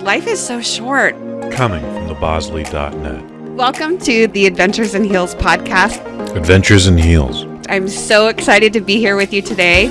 Life is so short. Coming from the Bosley.net. Welcome to the Adventures in Heels podcast. Adventures in Heels. I'm so excited to be here with you today.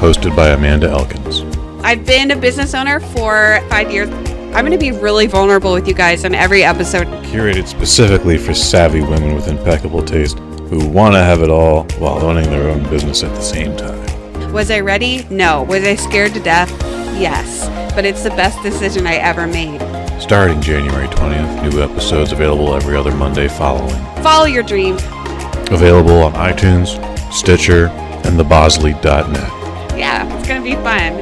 Hosted by Amanda Elkins. I've been a business owner for 5 years. I'm going to be really vulnerable with you guys in every episode. Curated specifically for savvy women with impeccable taste who want to have it all while owning their own business at the same time. Was I ready? No. Was I scared to death? Yes. But it's the best decision I ever made. Starting January 20th, new episodes available every other Monday following. Follow your dream. Available on iTunes, Stitcher, and thebosley.net. Yeah, it's going to be fun.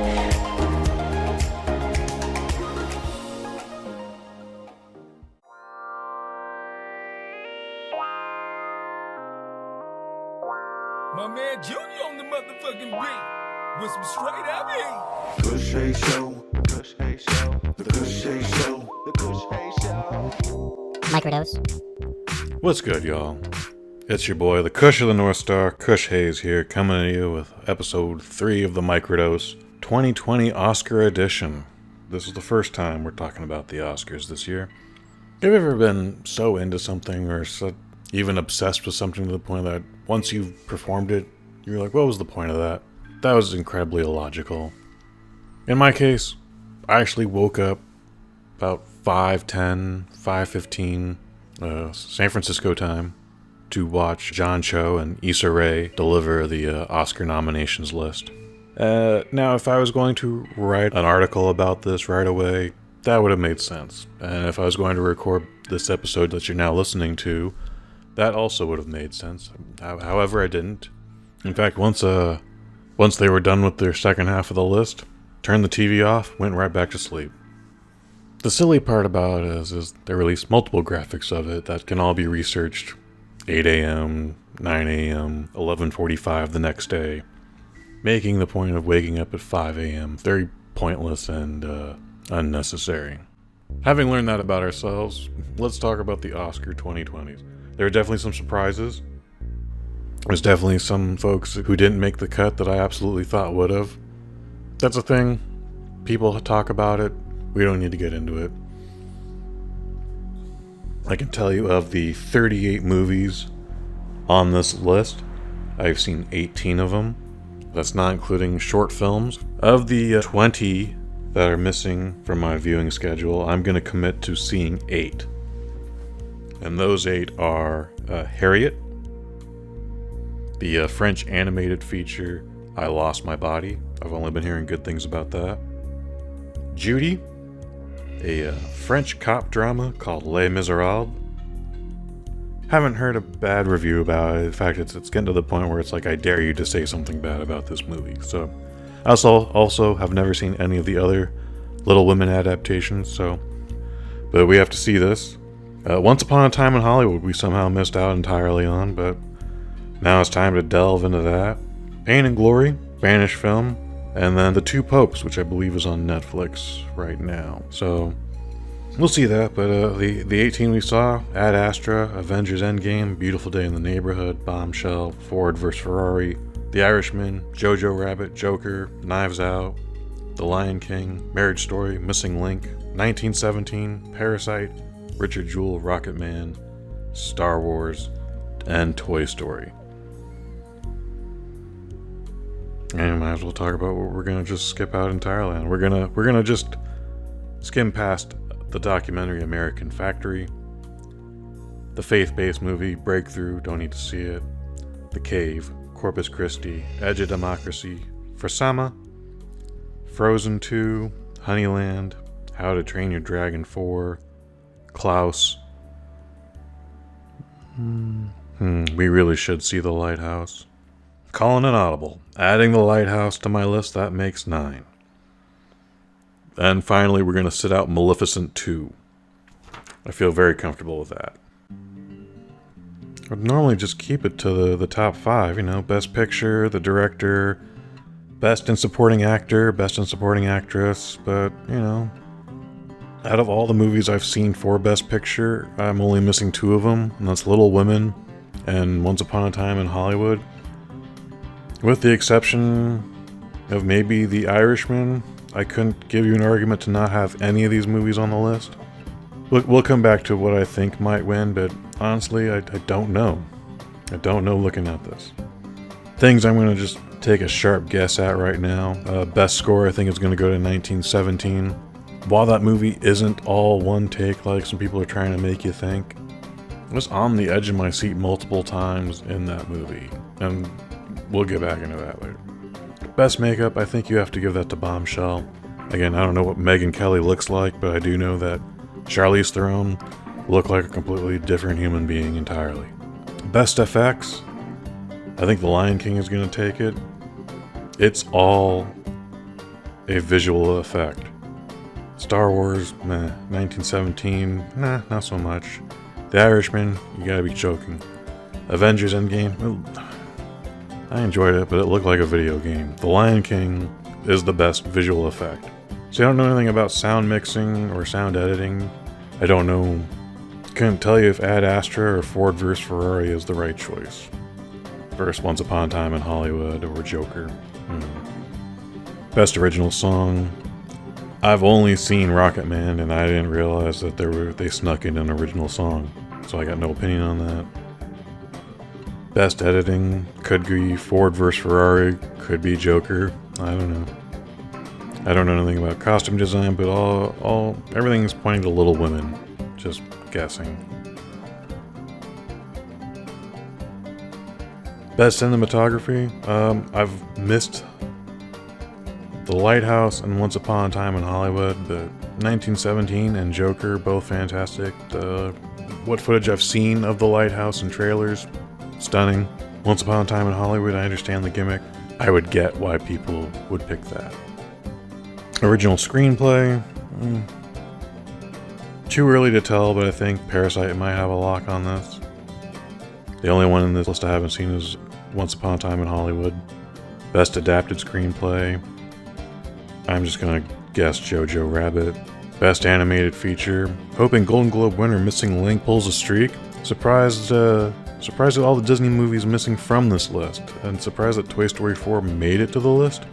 My man Junior on the motherfucking beat with some straight up heat. Kush Hay Show. Kush Hay Show. The Kush Hay Show. The Kush Hay Show. Microdose. What's good, y'all? It's your boy, the Kush of the North Star, Kush Hayes here, coming to you with episode 3 of the Microdose 2020 Oscar edition. This is the first time we're talking about the Oscars this year. Have you ever been so into something or even obsessed with something to the point that once you've performed it, you're like, what was the point of that? That was incredibly illogical. In my case, I actually woke up about 5:10, 5:15 San Francisco time to watch John Cho and Issa Rae deliver the Oscar nominations list. Now, if I was going to write an article about this right away, that would have made sense. And if I was going to record this episode that you're now listening to, that also would have made sense. However, I didn't. In fact, once they were done with their second half of the list, turned the TV off, went right back to sleep. The silly part about it is they released multiple graphics of it that can all be researched 8 a.m., 9 a.m., 11:45 the next day, making the point of waking up at 5 a.m. very pointless and unnecessary. Having learned that about ourselves, let's talk about the Oscar 2020s. There were definitely some surprises. There's definitely some folks who didn't make the cut that I absolutely thought would have. That's a thing. People talk about it. We don't need to get into it. I can tell you of the 38 movies on this list, I've seen 18 of them. That's not including short films. Of the 20 that are missing from my viewing schedule, I'm going to commit to seeing 8. And those 8 are Harriet, the French animated feature I Lost My Body. I've only been hearing good things about that. Judy, a French cop drama called Les Miserables. Haven't heard a bad review about it. In fact, it's getting to the point where it's like, I dare you to say something bad about this movie. So, I also have never seen any of the other Little Women adaptations, but we have to see this. Once Upon a Time in Hollywood we somehow missed out entirely on, but now it's time to delve into that. Pain and Glory, Spanish film, and then The Two Popes, which I believe is on Netflix right now. So, we'll see that, but the 18 we saw, Ad Astra, Avengers Endgame, Beautiful Day in the Neighborhood, Bombshell, Ford vs. Ferrari, The Irishman, Jojo Rabbit, Joker, Knives Out, The Lion King, Marriage Story, Missing Link, 1917, Parasite, Richard Jewell, Rocket Man, Star Wars, and Toy Story. And might as well talk about what we're gonna just skip out entirely on. We're gonna just skim past the documentary American Factory, the faith-based movie Breakthrough, don't need to see it, The Cave, Corpus Christi, Edge of Democracy, Frasama, Frozen 2, Honeyland, How to Train Your Dragon 4, Klaus. We really should see The Lighthouse. Calling an audible. Adding The Lighthouse to my list, that makes 9. And finally, we're going to sit out Maleficent 2. I feel very comfortable with that. I'd normally just keep it to the top 5, Best Picture, the director, Best in Supporting Actor, Best in Supporting Actress, but, out of all the movies I've seen for Best Picture, I'm only missing 2 of them, and that's Little Women and Once Upon a Time in Hollywood. With the exception of maybe The Irishman I couldn't give you an argument to not have any of these movies on the list. We'll come back to what I think might win, but honestly, I don't know. I don't know looking at this. Things I'm going to just take a sharp guess at right now. Best score, I think, is going to go to 1917. While that movie isn't all one take like some people are trying to make you think, I was on the edge of my seat multiple times in that movie, and we'll get back into that later. Best makeup, I think you have to give that to Bombshell. Again, I don't know what Megyn Kelly looks like, but I do know that Charlize Theron looked like a completely different human being entirely. Best effects, I think The Lion King is going to take it. It's all a visual effect. Star Wars, meh. 1917, nah, not so much. The Irishman, you gotta be joking. Avengers Endgame, well, I enjoyed it, but it looked like a video game. The Lion King is the best visual effect. So I don't know anything about sound mixing or sound editing. I don't know, couldn't tell you if Ad Astra or Ford vs. Ferrari is the right choice. Versus Once Upon a Time in Hollywood or Joker. Best original song. I've only seen Rocket Man, and I didn't realize that they snuck in an original song, so I got no opinion on that. Best editing could be Ford vs. Ferrari, could be Joker. I don't know. I don't know anything about costume design, but everything is pointing to Little Women. Just guessing. Best cinematography. I've missed The Lighthouse and Once Upon a Time in Hollywood, but 1917 and Joker, both fantastic. What footage I've seen of The Lighthouse and trailers, stunning. Once Upon a Time in Hollywood, I understand the gimmick. I would get why people would pick that. Original screenplay, too early to tell, but I think Parasite might have a lock on this. The only one in this list I haven't seen is Once Upon a Time in Hollywood. Best adapted screenplay, I'm just gonna guess Jojo Rabbit. Best animated feature, hoping Golden Globe winner Missing Link pulls a streak. Surprised at all the Disney movies missing from this list, and surprised that Toy Story 4 made it to the list.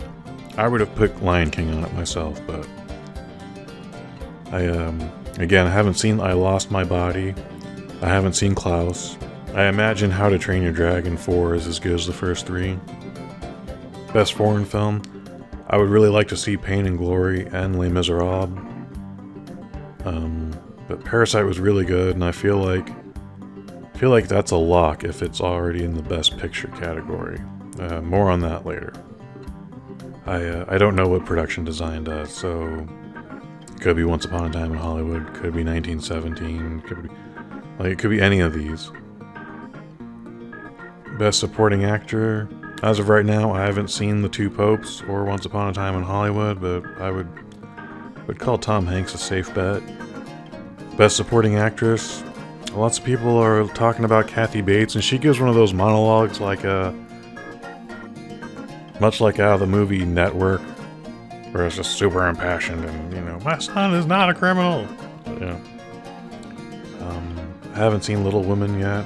I would have put Lion King on it myself, but I haven't seen I Lost My Body. I haven't seen Klaus. I imagine How to Train Your Dragon 4 is as good as the first three. Best foreign film, I would really like to see Pain and Glory and Les Miserables. But Parasite was really good, and I feel like that's a lock if it's already in the Best Picture category. More on that later. I don't know what production design does, so it could be Once Upon a Time in Hollywood, could be 1917, it could be any of these. Best supporting actor, as of right now, I haven't seen The Two Popes or Once Upon a Time in Hollywood, but I would call Tom Hanks a safe bet. Best supporting actress, lots of people are talking about Kathy Bates, and she gives one of those monologues much like out of the movie Network, where it's just super impassioned and, my son is not a criminal. Yeah. I haven't seen Little Women yet.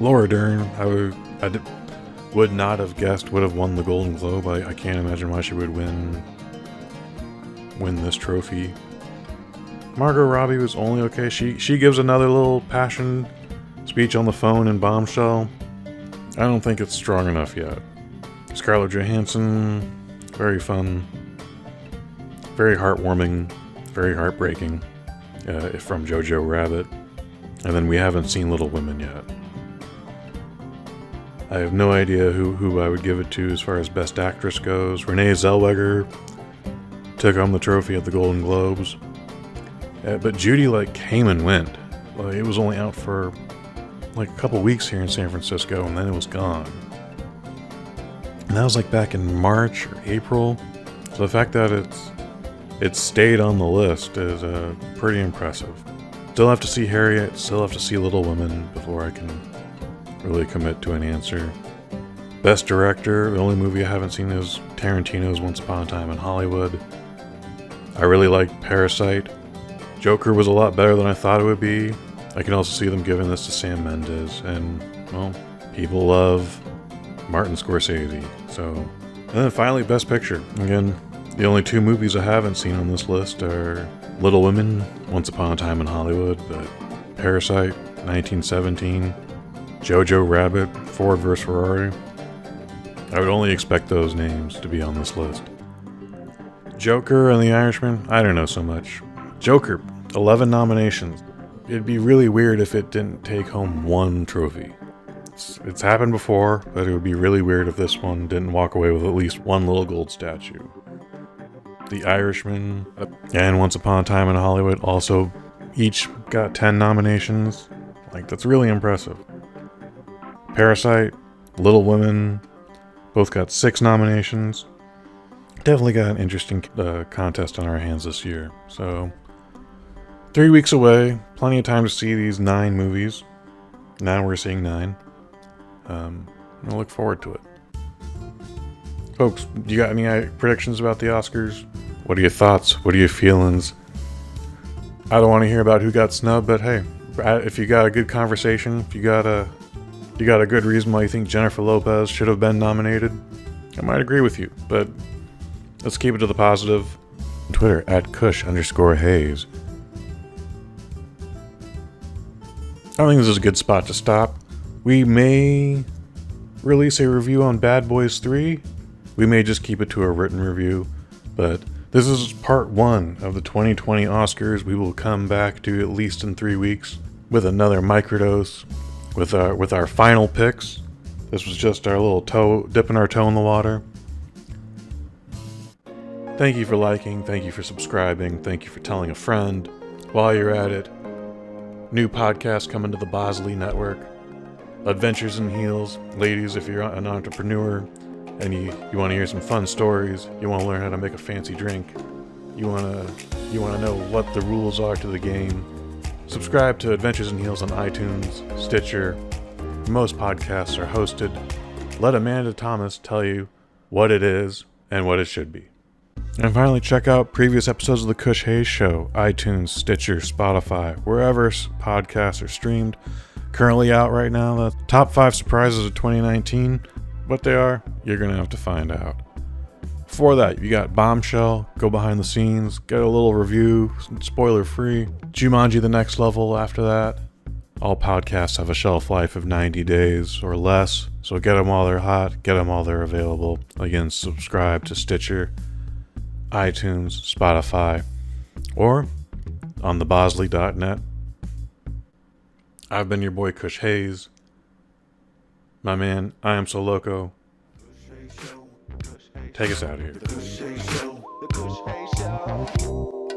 Laura Dern, I would not have guessed would have won the Golden Globe. I can't imagine why she would win this trophy. Margot Robbie was only okay. She gives another little passion speech on the phone in Bombshell. I don't think it's strong enough yet. Scarlett Johansson, very fun, very heartwarming, very heartbreaking, from Jojo Rabbit. And then we haven't seen Little Women yet. I have no idea who I would give it to as far as Best Actress goes. Renee Zellweger took home the trophy at the Golden Globes. But Judy came and went. It was only out for a couple weeks here in San Francisco, and then it was gone. And that was back in March or April. So the fact that it stayed on the list is pretty impressive. Still have to see Harriet, still have to see Little Women before I can really commit to an answer. Best Director, the only movie I haven't seen is Tarantino's Once Upon a Time in Hollywood. I really liked Parasite. Joker was a lot better than I thought it would be. I can also see them giving this to Sam Mendes, and, well, people love Martin Scorsese, so... And then finally, Best Picture. Again, The only two movies I haven't seen on this list are Little Women, Once Upon a Time in Hollywood, but Parasite, 1917, Jojo Rabbit, Ford vs. Ferrari. I would only expect those names to be on this list. Joker and The Irishman, I don't know so much. Joker, 11 nominations. It'd be really weird if it didn't take home one trophy. It's happened before, but it would be really weird if this one didn't walk away with at least one little gold statue. The Irishman and Once Upon a Time in Hollywood also each got 10 nominations. That's really impressive. Parasite, Little Women, both got 6 nominations. Definitely got an interesting contest on our hands this year. So, 3 weeks away, plenty of time to see these 9 movies. Now we're seeing 9. I look forward to it. Folks, you got any predictions about the Oscars? What are your thoughts? What are your feelings? I don't want to hear about who got snubbed, but hey, if you got a good conversation, if you got a good reason why you think Jennifer Lopez should have been nominated, I might agree with you, but let's keep it to the positive. Twitter @Kush_Hayes. I think this is a good spot to stop. We may release a review on Bad Boys 3. We may just keep it to a written review, but this is part 1 of the 2020 Oscars. We will come back to at least in 3 weeks with another microdose, with our final picks. This was just our little dipping our toe in the water. Thank you for liking, thank you for subscribing, thank you for telling a friend. While you're at it, new podcast coming to the Bosley Network. Adventures in Heels. Ladies, if you're an entrepreneur and you want to hear some fun stories, you want to learn how to make a fancy drink, you want to know what the rules are to the game, subscribe to Adventures in Heels on iTunes, Stitcher. Most podcasts are hosted. Let Amanda Thomas tell you what it is and what it should be. And finally, check out previous episodes of The Kush Hayes Show, iTunes, Stitcher, Spotify, wherever podcasts are streamed. Currently out right now, the top 5 surprises of 2019. What they are, you're going to have to find out. Before that, you got Bombshell, go behind the scenes, get a little review, spoiler free. Jumanji The Next Level after that. All podcasts have a shelf life of 90 days or less, so get them while they're hot, get them while they're available. Again, subscribe to Stitcher, iTunes, Spotify, or on thebosley.net. I've been your boy Kush Hayes. My man, I am so loco. Take us out of here.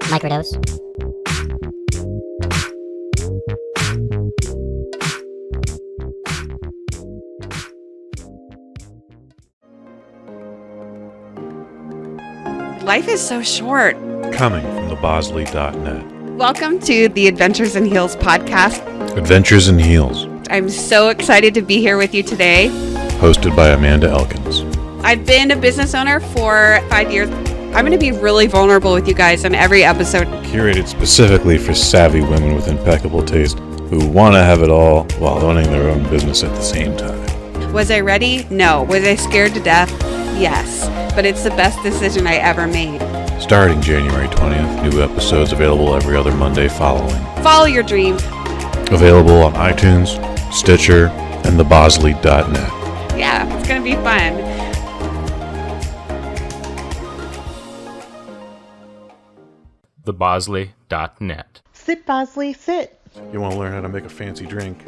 Microdose. Life is so short. Coming from thebosley.net. Welcome to the Adventures in Heels podcast. Adventures in Heels. I'm so excited to be here with you today. Hosted by Amanda Elkins. I've been a business owner for 5 years. I'm going to be really vulnerable with you guys in every episode. Curated specifically for savvy women with impeccable taste who want to have it all while owning their own business at the same time. Was I ready? No. Was I scared to death? Yes. But it's the best decision I ever made. Starting January 20th, new episodes available every other Monday following. Follow your dream. Available on iTunes, Stitcher, and thebosley.net. Yeah, it's going to be fun. thebosley.net. Sit, Bosley, sit. You want to learn how to make a fancy drink,